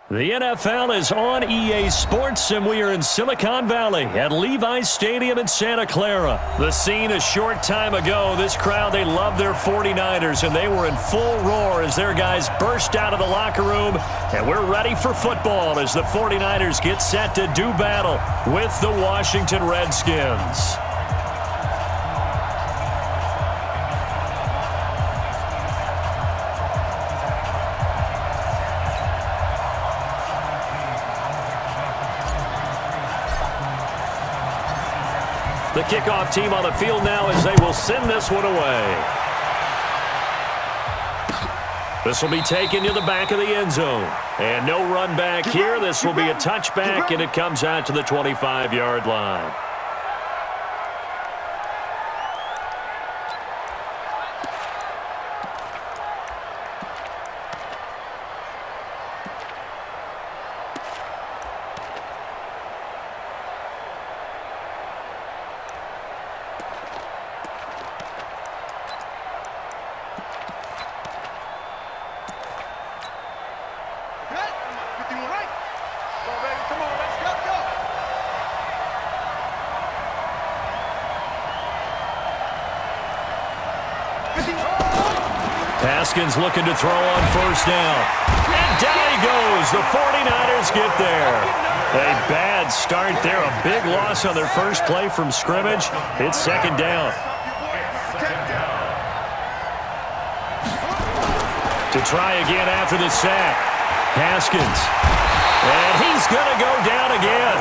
The NFL is on EA Sports, and we are in Silicon Valley at Levi's Stadium in Santa Clara. The scene a short time ago, this crowd, they love their 49ers, and they were in full roar as their guys burst out of the locker room, and we're ready for football as the 49ers get set to do battle with the Washington Redskins. The kickoff team on the field now as they will send this one away. This will be taken to the back of the end zone. And no run back here. This will be a touchback, and it comes out to the 25-yard line. Haskins looking to throw on first down. And down he goes. The 49ers get there. A bad start there. A big loss on their first play from scrimmage. It's second down. To try again after the sack. Haskins. And he's going to go down again.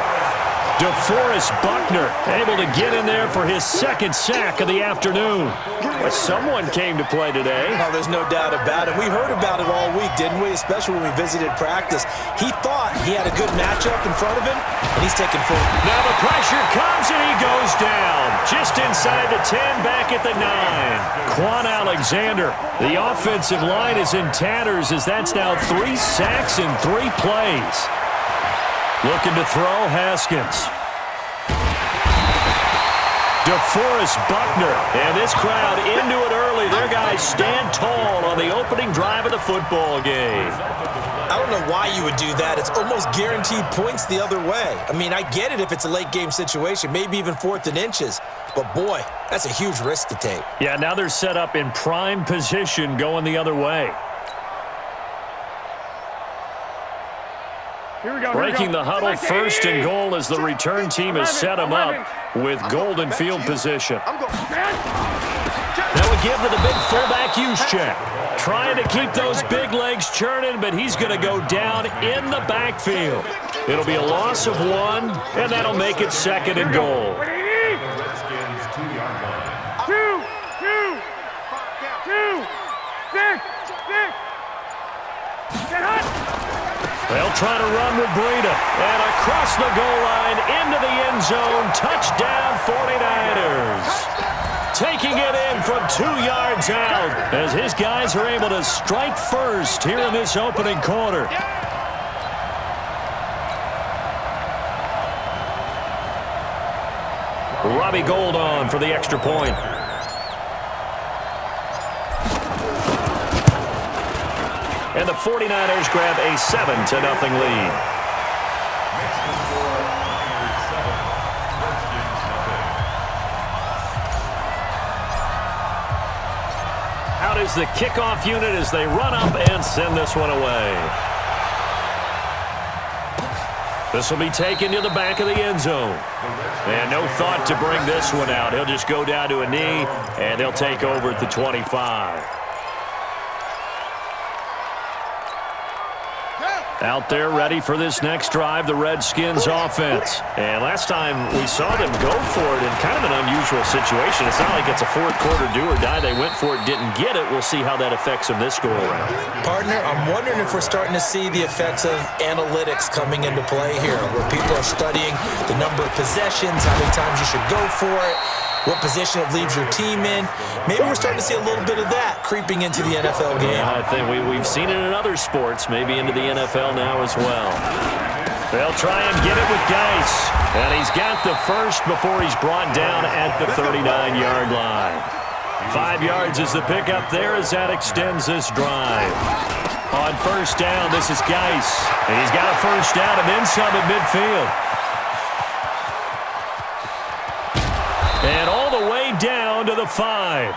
DeForest Buckner able to get in there for his second sack of the afternoon. But someone came to play today. Oh, there's no doubt about it. We heard about it all week, didn't we? Especially when we visited practice. He thought he had a good matchup in front of him, and he's taking full. Now the pressure comes, and he goes down. Just inside the 10, back at the 9. Quan Alexander. The offensive line is in tatters as that's now 3 sacks in 3 plays. Looking to throw, Haskins. DeForest Buckner. And this crowd into it early. Their guys stand tall on the opening drive of the football game. I don't know why you would do that. It's almost guaranteed points the other way. I mean, I get it if it's a late game situation, maybe even 4th and inches. But, boy, that's a huge risk to take. Yeah, now they're set up in prime position going the other way. Breaking the huddle, 1st and goal as the return team has set him up with golden field position. That would give to the big fullback use check. Trying to keep those big legs churning, but he's going to go down in the backfield. It'll be a loss of 1, and that'll make it 2nd and goal. They'll try to run with Breida. And across the goal line, into the end zone. Touchdown, 49ers. Taking it in from 2 yards out as his guys are able to strike first here in this opening quarter. Robbie Gould on for the extra point. And the 49ers grab a 7-0 lead. Out is the kickoff unit as they run up and send this one away. This will be taken to the back of the end zone. And no thought to bring this one out. He'll just go down to a knee, and they'll take over at the 25. Out there ready for this next drive, the Redskins offense. And last time we saw them go for it in kind of an unusual situation. It's not like it's a 4th quarter do or die. They went for it, didn't get it. We'll see how that affects them this go-around. Partner, I'm wondering if we're starting to see the effects of analytics coming into play here, where people are studying the number of possessions, how many times you should go for it, what position it leaves your team in. Maybe we're starting to see a little bit of that creeping into the NFL game. Yeah, I think we've seen it in other sports, maybe into the NFL now as well. They'll try and get it with Geis. And he's got the first before he's brought down at the 39-yard line. 5 yards is the pickup there as that extends this drive. On first down, this is Geis. He's got a first down and then some at midfield. And all the way down to the 5.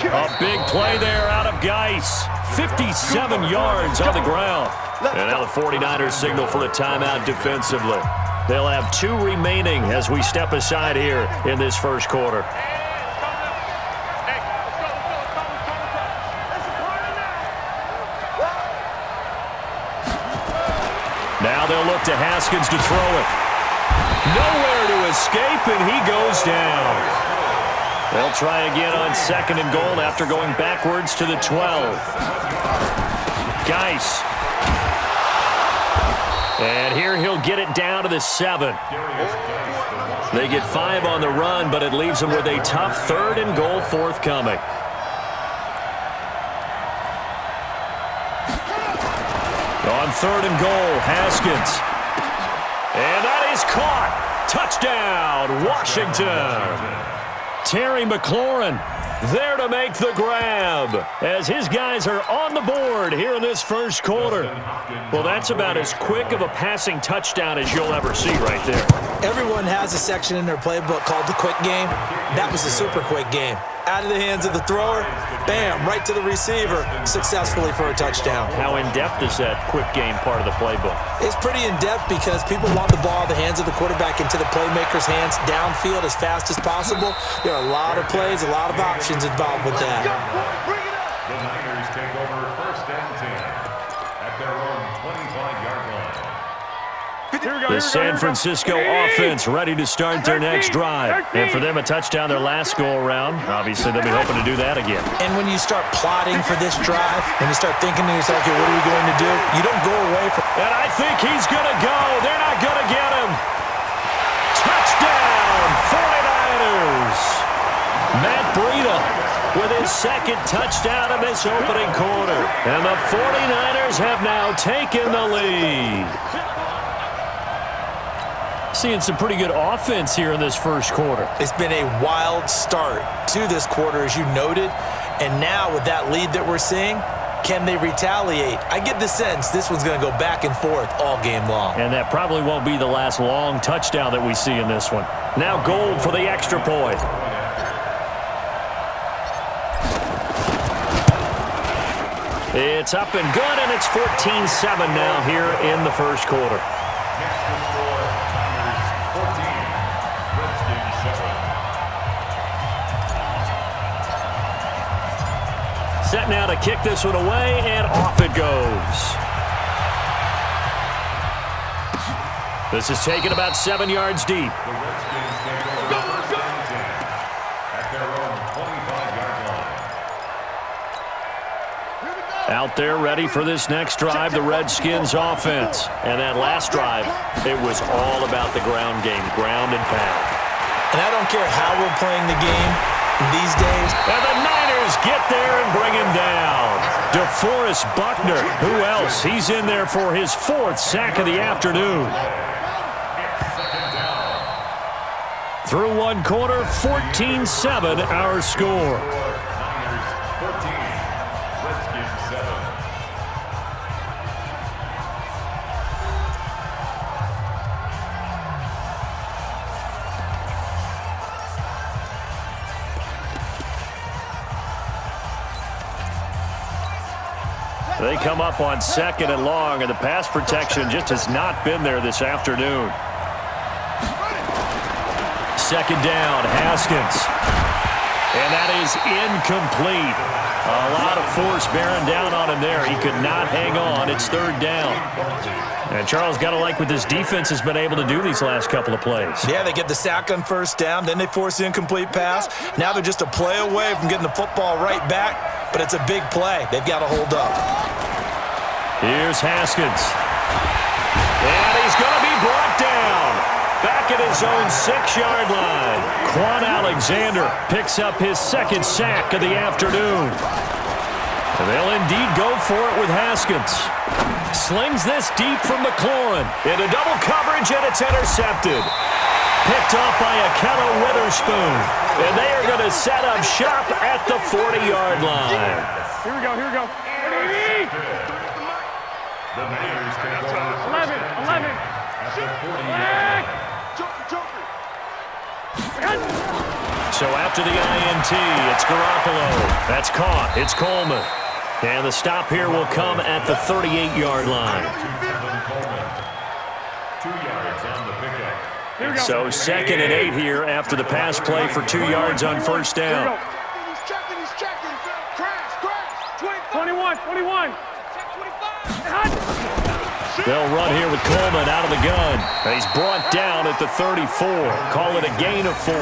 A big play there out of Geis. 57 yards on the ground. And now the 49ers signal for a timeout defensively. They'll have 2 remaining as we step aside here in this first quarter. Now they'll look to Haskins to throw it. Nowhere to escape, and he goes down. They'll try again on 2nd and goal after going backwards to the 12. Geis. And here he'll get it down to the 7. They get 5 on the run, but it leaves them with a tough 3rd and goal forthcoming. On 3rd and goal, Haskins. And that is caught. Touchdown, Washington. Terry McLaurin there to make the grab as his guys are on the board here in this first quarter. Well, that's about as quick of a passing touchdown as you'll ever see right there. Everyone has a section in their playbook called the quick game. That was a super quick game. Out of the hands of the thrower, bam, right to the receiver, successfully for a touchdown. How in-depth is that quick game part of the playbook? It's pretty in-depth because people want the ball in the hands of the quarterback into the playmaker's hands downfield as fast as possible. There are a lot of plays, a lot of options involved with that. The Niners take over 1st and 10 at their own 25-yard line. The San Francisco offense ready to start their next drive. And for them, a touchdown their last go-around. Obviously, they'll be hoping to do that again. And when you start plotting for this drive, when you start thinking to yourself, okay, what are we going to do? You don't go away from... And I think he's going to go. They're not going to get him. Touchdown, 49ers. Matt Breida with his 2nd touchdown in this opening quarter. And the 49ers have now taken the lead. Seeing some pretty good offense here in this first quarter. It's been a wild start to this quarter, as you noted. And now with that lead that we're seeing, can they retaliate? I get the sense this one's going to go back and forth all game long. And that probably won't be the last long touchdown that we see in this one. Now Gold for the extra point. It's up and good, and it's 14-7 now here in the first quarter. Set now to kick this one away, and off it goes. This is taken about 7 yards deep. The Redskins take over 1st and 10 at their own 25-yard line. Out there ready for this next drive, the Redskins offense. And that last drive, it was all about the ground game, ground and pound. And I don't care how we're playing the game these days. And the Niners get there and bring him down. DeForest Buckner, who else? He's in there for his 4th sack of the afternoon. Through one quarter, 14-7 our score. Niners 14, Redskins 7. They come up on 2nd and long, and the pass protection just has not been there this afternoon. 2nd down, Haskins. And that is incomplete. A lot of force bearing down on him there. He could not hang on. It's 3rd down. And Charles, got to like what this defense has been able to do these last couple of plays. Yeah, they get the sack on 1st down, then they force the incomplete pass. Now they're just a play away from getting the football right back, but it's a big play. They've got to hold up. Here's Haskins. And he's going to be brought down. Back at his own 6-yard line. Quan Alexander picks up his 2nd sack of the afternoon. And they'll indeed go for it with Haskins. Slings this deep from McLaurin. Into double coverage, and it's intercepted. Picked off by Akello Witherspoon. And they are going to set up shop at the 40-yard line. Here we go, here we go. The Niners take over 11. at the 40-yard line. So after the INT, it's Garoppolo. That's caught. It's Coleman. And the stop here will come at the 38-yard line. 2 yards on the pickup. So 2nd and 8 here after the pass play for 2 yards on first down. He's checking. Crash. 21. They'll run here with Coleman out of the gun. And he's brought down at the 34. Call it a gain of 4.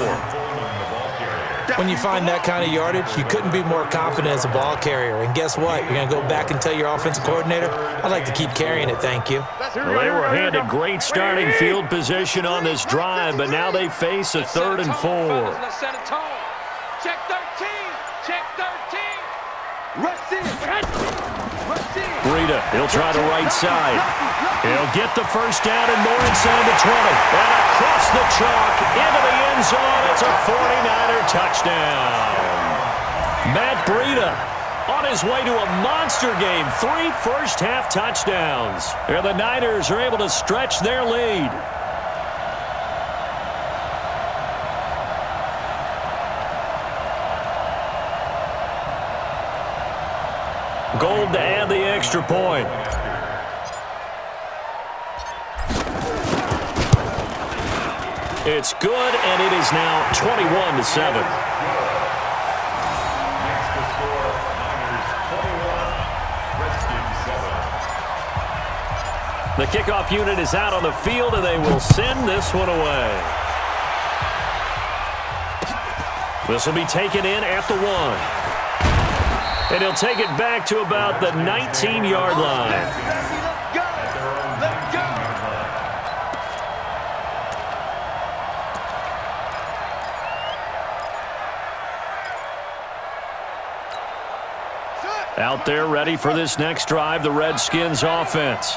When you find that kind of yardage, you couldn't be more confident as a ball carrier. And guess what? You're going to go back and tell your offensive coordinator, I'd like to keep carrying it, thank you. Well, they were handed great starting field position on this drive, but now they face a 3rd and 4. Let's set a tone. Check 13. Rush in. Breida, he'll try the right side. He'll get the first down and more inside the 20. And across the chalk into the end zone. It's a 49er touchdown. Matt Breida on his way to a monster game. 3 first-half touchdowns. And the Niners are able to stretch their lead. Gold to add the extra point. It's good, and it is now 21-7. Next to score, Niners 21, Redskins 7. The kickoff unit is out on the field, and they will send this one away. This will be taken in at the 1. And he'll take it back to about the 19-yard line. Let's go. Out there ready for this next drive, the Redskins offense.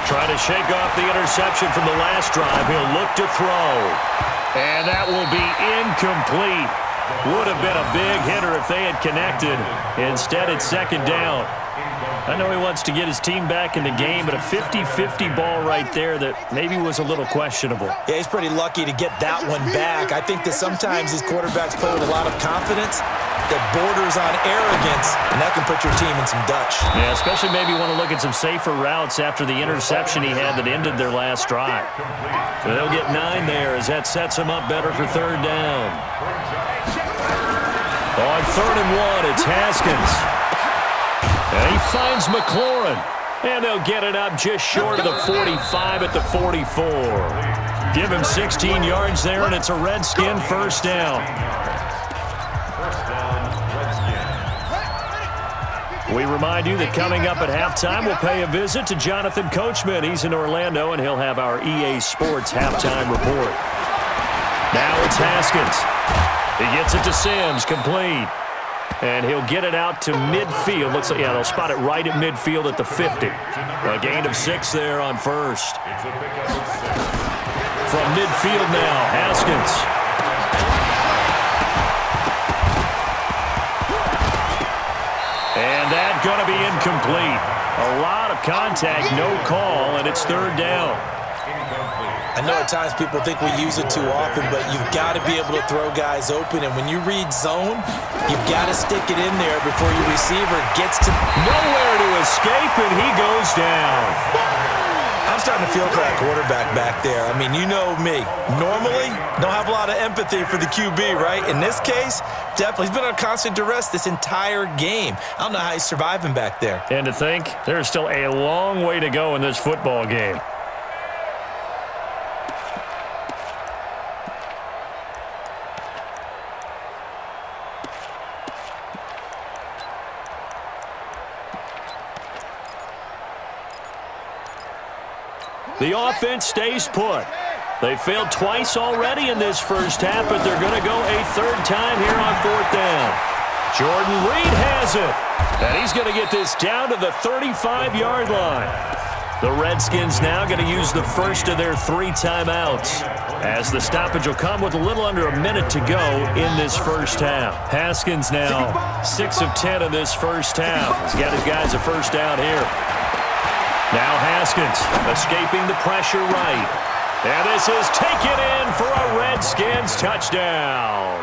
Trying to shake off the interception from the last drive. He'll look to throw. And that will be incomplete. Would have been a big hitter if they had connected. Instead, it's 2nd down. I know he wants to get his team back in the game, but a 50-50 ball right there that maybe was a little questionable. Yeah, he's pretty lucky to get that one back. I think that sometimes these quarterbacks play with a lot of confidence that borders on arrogance, and that can put your team in some Dutch. Yeah, especially maybe want to look at some safer routes after the interception he had that ended their last drive. So they'll get 9 there as that sets them up better for 3rd down. On 3rd and 1, it's Haskins. And he finds McLaurin. And they'll get it up just short of the 45 at the 44. Give him 16 yards there, and it's a Redskin first down. We remind you that coming up at halftime, we'll pay a visit to Jonathan Coachman. He's in Orlando, and he'll have our EA Sports halftime report. Now it's Haskins. He gets it to Sims, complete. And he'll get it out to midfield. Looks like, yeah, they'll spot it right at midfield at the 50. A gain of 6 there on first. From midfield now, Haskins. And that's going to be incomplete. A lot of contact, no call, and it's 3rd down. I know at times people think we use it too often, but you've got to be able to throw guys open. And when you read zone, you've got to stick it in there before your receiver gets to nowhere to escape, and he goes down. I'm starting to feel for that quarterback back there. I mean, you know me. Normally, don't have a lot of empathy for the QB, right? In this case, definitely. He's been on constant duress this entire game. I don't know how he's surviving back there. And to think, there's still a long way to go in this football game. The offense stays put. They failed twice already in this first half, but they're going to go a 3rd time here on 4th down. Jordan Reed has it. And he's going to get this down to the 35-yard line. The Redskins now going to use the first of their 3 timeouts, as the stoppage will come with a little under a minute to go in this first half. Haskins now 6 of 10 in this first half. He's got his guys a first down here. Now Haskins escaping the pressure right. And this is taken in for a Redskins touchdown.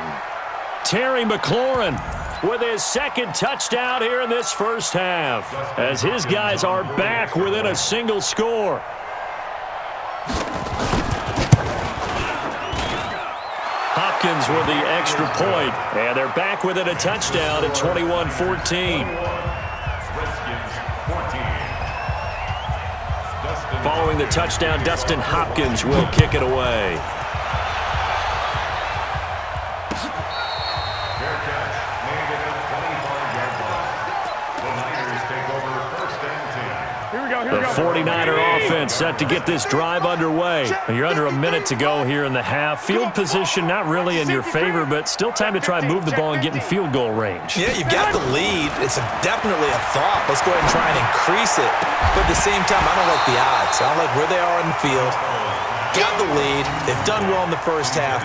Terry McLaurin with his second touchdown here in this first half, as his guys are back within a single score. Hopkins with the extra point, and they're back within a touchdown at 21-14. Following the touchdown, Dustin Hopkins will kick it away. The 49er offense set to get this drive underway. You're under a minute to go here in the half. Field position not really in your favor, but still time to try and move the ball and get in field goal range. Yeah, you've got the lead. It's definitely a thought. Let's go ahead and try and increase it. But at the same time, I don't like the odds. I don't like where they are on the field. Got the lead. They've done well in the first half.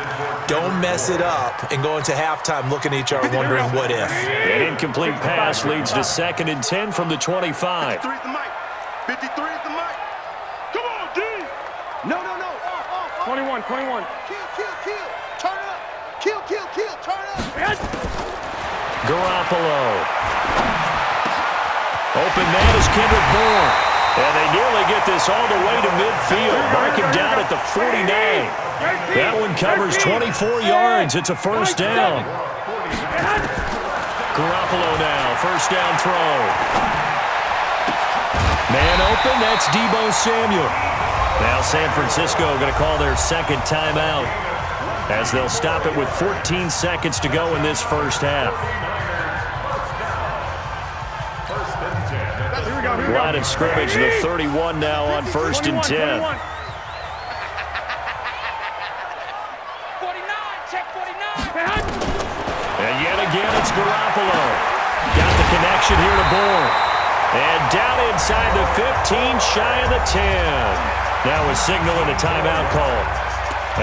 Don't mess it up and go into halftime looking at each other wondering what if. An incomplete pass leads to 2nd and 10 from the 25. 53 is the mic. Come on, D. No. 21. Kill. Turn up. Kill. Turn up. Garoppolo. Open man is Kendrick Bourne. And they nearly get this all the way to midfield. Mark him down at the 49. That one covers 24 yards. It's a first down. Garoppolo now. First down throw. Man open, that's Deebo Samuel. Now San Francisco going to call their second timeout, as they'll stop it with 14 seconds to go in this first half. Line of scrimmage, the 31 now on 1st and 10. 49, check 49. And yet again, it's Garoppolo. Got the connection here to Bourne. And down inside the 15, shy of the 10. Now a signal and a timeout call,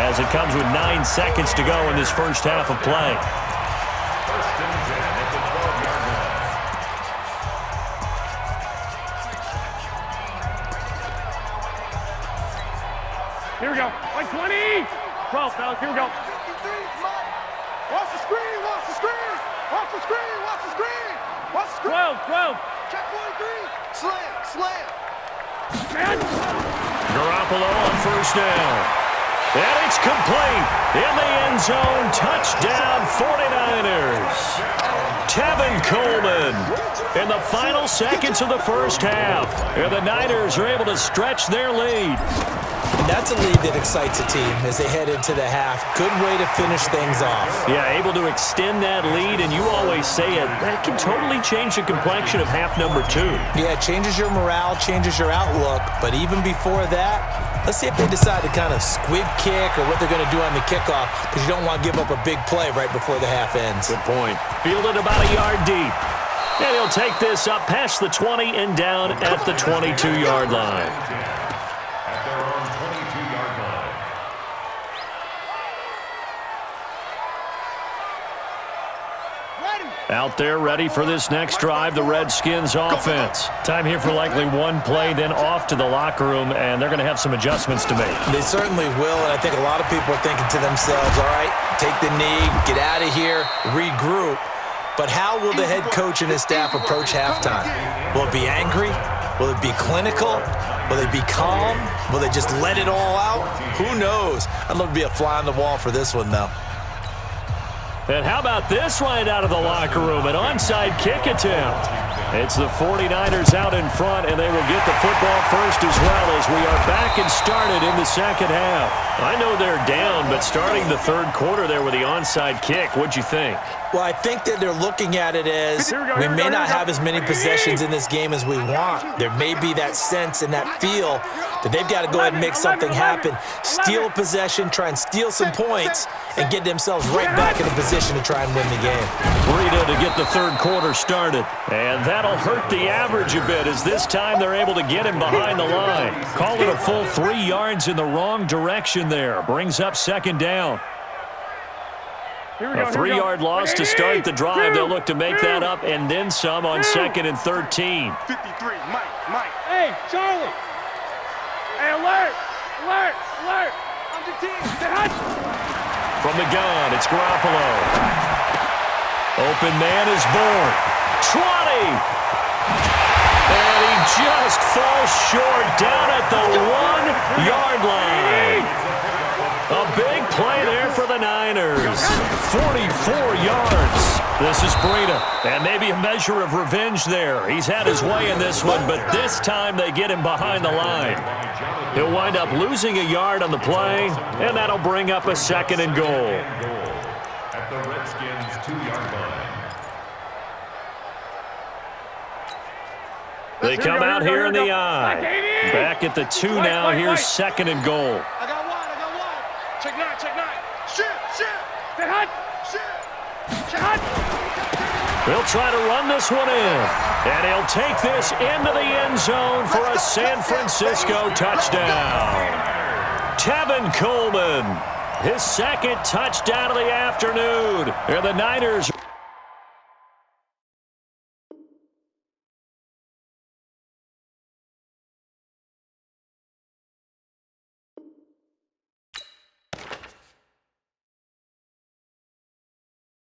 as it comes with 9 seconds to go in this first half of play. First and 10 at the 12-yard line. Here we go. Like 20. 12, fellas. Here we go. Watch the screen. 12. Check 43. Slam. Garoppolo on first down. And it's complete. In the end zone. Touchdown 49ers. Tevin Coleman in the final seconds of the first half. And the Niners are able to stretch their lead. That's a lead that excites a team as they head into the half. Good way to finish things off. Yeah, able to extend that lead, and you always say it, that can totally change the complexion of half number 2. Yeah, it changes your morale, changes your outlook. But even before that, let's see if they decide to kind of squib kick or what they're going to do on the kickoff, because you don't want to give up a big play right before the half ends. Good point. Fielded about a yard deep. And he'll take this up past the 20 and down at the 22-yard line. At their own 22-yard line. Out there ready for this next drive, the Redskins offense. Time here for likely one play, then off to the locker room, and they're going to have some adjustments to make. They certainly will, and I think a lot of people are thinking to themselves, all right, take the knee, get out of here, regroup. But how will the head coach and his staff approach halftime? Will it be angry? Will it be clinical? Will they be calm? Will they just let it all out? Who knows? I'd love to be a fly on the wall for this one, though. And how about this right out of the locker room? An onside kick attempt. It's the 49ers out in front, and they will get the football first as well, as we are back and started in the second half. I know they're down, but starting the third quarter there with the onside kick, what'd you think? Well, I think that they're looking at it as we may not have as many possessions in this game as we want. There may be that sense and that feel that they've got to go ahead and make something happen, steal a possession, try and steal some points, and get themselves right back in a position to try and win the game. Rita to get the third quarter started. And that that'll hurt the average a bit, as this time they're able to get him behind the line. Call it a full 3 yards in the wrong direction there. Brings up second down. A 3-yard loss to start the drive. They'll look to make that up and then some on 2nd and 13. 53, Mike. Hey, Charlie. Hey, alert. I'm the team. From the gun, it's Garoppolo. Open man is born. Trotty. And he just falls short down at the 1-yard line. A big play there for the Niners. 44 yards. This is Breida. And maybe a measure of revenge there. He's had his way in this one, but this time they get him behind the line. He'll wind up losing a yard on the play, and that'll bring up a 2nd and goal. At the Redskins' 2-yard line. They come out here in the I. Back at the 2 now. Here's 2nd and goal. I got one. Check 9. Shit. He'll try to run this one in. And he'll take this into the end zone for a San Francisco touchdown. Tevin Coleman, his 2nd touchdown of the afternoon. And the Niners